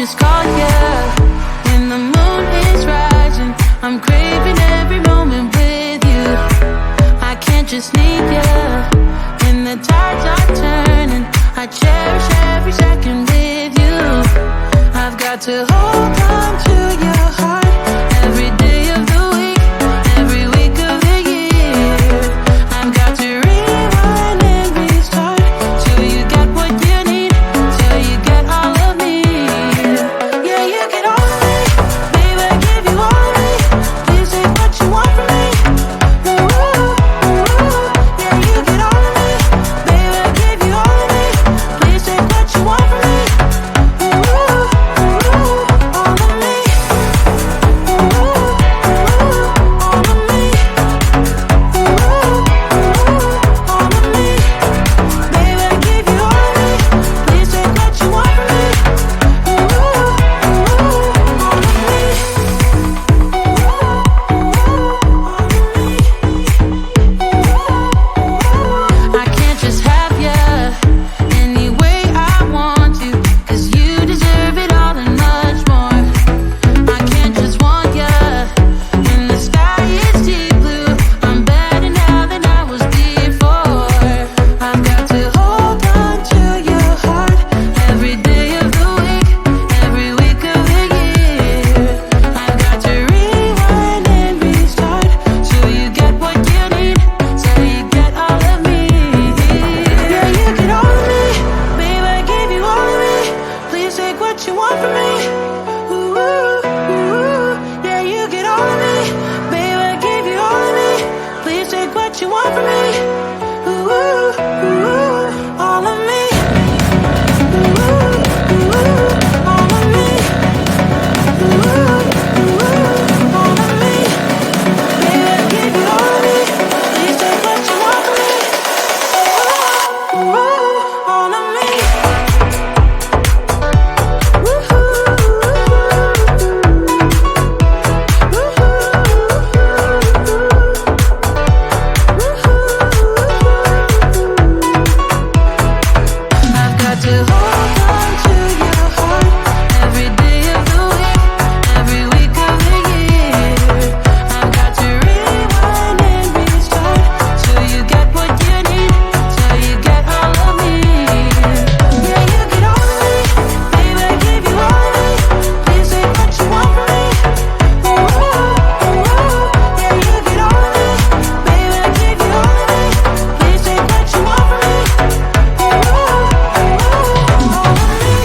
just call ya when the moon is rising. I'm craving every moment with you. I can't just need ya when the tides are turning. I cherish every second with you. I've got to hold on to your heart every day of the week, every week of the year. I've got to rewind and restart till you get what you need, till you get all of me. Yeah, you get all of me, baby, I give you all of me. Please take what you want from me. Ooh, ooh, yeah, you get all of me, baby, I give you all of me. Please take what you want from me. Ooh, ooh, all of me. Ooh, ooh, all of me. Ooh, ooh, all of me. Baby, I give you all of me. Please take what you want from me. Ooh, ooh, all of me. I can't just have ya any way I want to, 'cause you deserve it all and much more. I can't just want ya when the sky is deep blue. I'm better now than I was before. I've got to hold on to your heart every day of the week, every week of the year. I've got to rewind and restart till you get what you need, till you get all of me. Yeah, you get all of me, baby, I give you all of me. Please take what you want from me. Ooh, ooh, yeah, you get all of me, baby, I give you all of me. Please take what you want from me. Ooh, ooh, all of me. Ooh, ooh, all of me. Ooh, ooh, all of me. Baby, I give you all of me. Please take what you want from me. Ooh, ooh, all of me. I've got to hold on to your heart every day of the week, every week of the year. I've got to rewind and restart till you get what you need, till you get all of me. Yeah, you get all of me, baby, I give you all of me. Please take what you want from me. Ooh, ooh, yeah, you get all of me, baby, I give you all of me. Please take what you want from me. Ooh, all of me.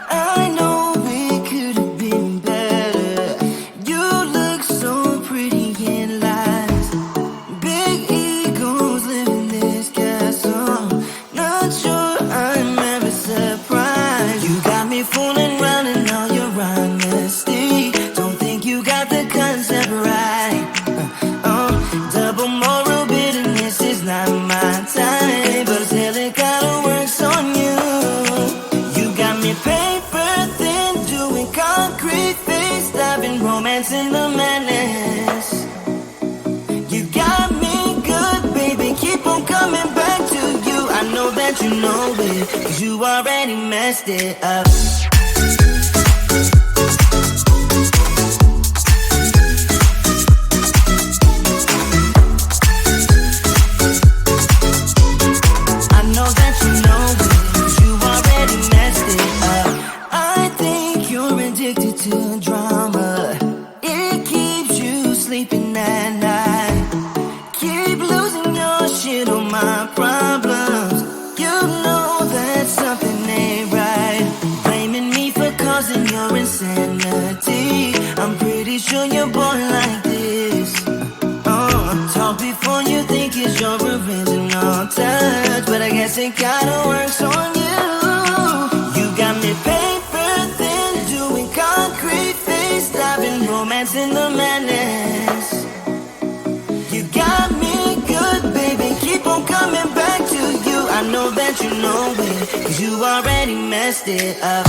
I know we could have been better. You look so pretty in lies. Big egos live in this castle. Not sure I'm ever surprised. You got me fooling round in all your honesty. Don't think you got the concept right. Double moral bitterness is not my type, but still it kinda works on you. You got me paper thin, doing concrete face, diving romance in the madness. You got me good, baby, keep on coming back to you. I know that you know it, 'cause you already messed it up. I know that you know it, 'cause you already messed it up. I think you're addicted to drama. It keeps you sleeping at night. Keep losing your shit on my problems. You know that something ain't right. Blaming me for causing your insanity. I'm pretty sure you're born like this. Talk before you think it's your original touch, but I guess it kinda works on you. You got me paper thin, doing concrete face, diving romance in the man that you know it, 'cause you already messed it up.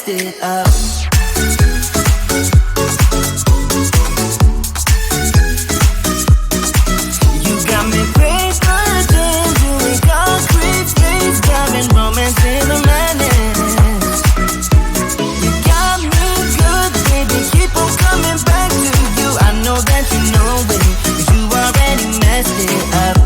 it up. You got me praised for the things doing concrete things, driving romance in the madness. You got me good, baby, keep on coming back to you. I know that you know it, 'cause you already messed it up.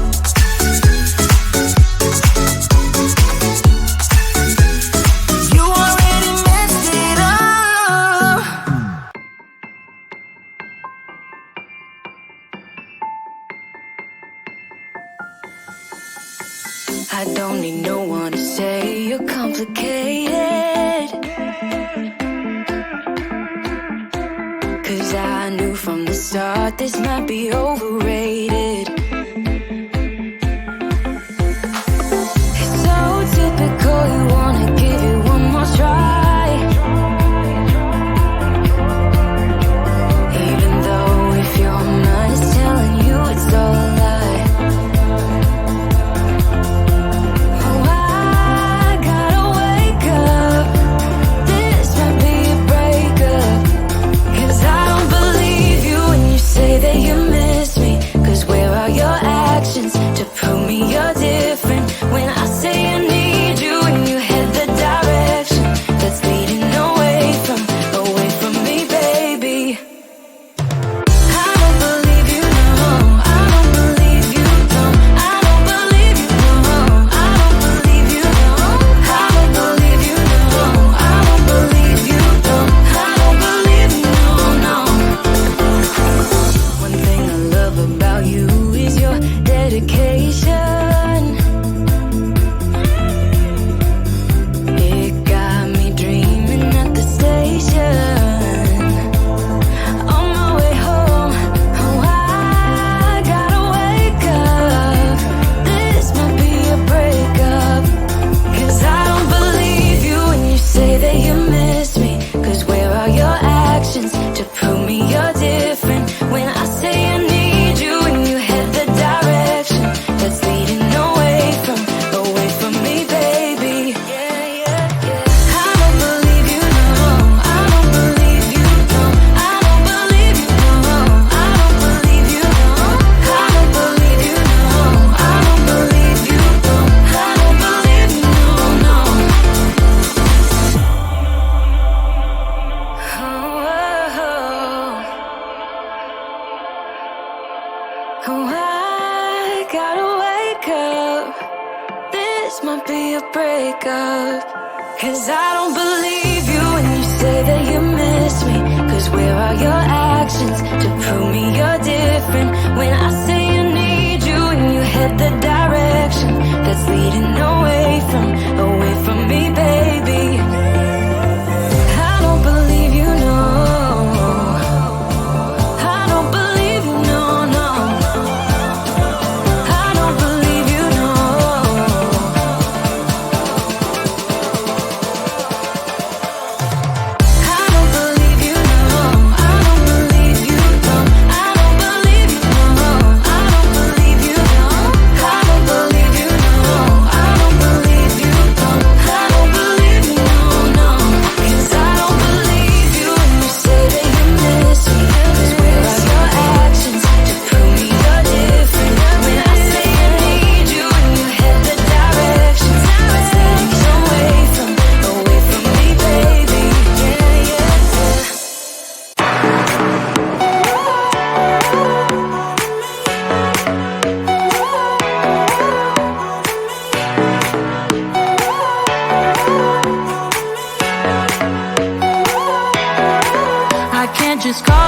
I don't need no one to say you're complicated, 'cause I knew from the start this might be overrated. It's so typical, you wanna give it one more try, even though if your mind is telling you it's all a lie. That you miss me, 'cause where are your actions to prove me you're different? When I say I need you and you head the direction that's leading away from me, baby. I don't believe you, no, I don't believe you, no, I don't believe you, no, I don't believe you, no, I don't believe you, no, I don't believe you, no, I don't believe you, no. One thing I love about you is your dedication. It got me dreaming at the station. On my way home, oh, I gotta wake up. This might be a breakup, 'cause I don't believe you when you say that you miss me, 'cause where are your actions to prove me you're different? When I say I need you and you head the direction that's leading away from me, baby. Yeah, yeah, yeah. I don't believe you, no, I don't believe you, no, I don't believe you, no, I don't believe you, no, I don't believe you, no, I don't believe you, no, I don't believe you, no, no. Oh, I gotta wake up. This might be a breakup, 'cause I don't believe you when you say that you miss me, 'cause where are your actions to prove me you're different? When I say I need you and you head the direction that's leading away from me, baby. I don't believe you, no, I don't believe you, no, no. I don't believe you, no. I don't believe you, no. I don't believe you, no. I don't believe you, no. I don't believe you, no. I don't believe you, no. I don't believe just call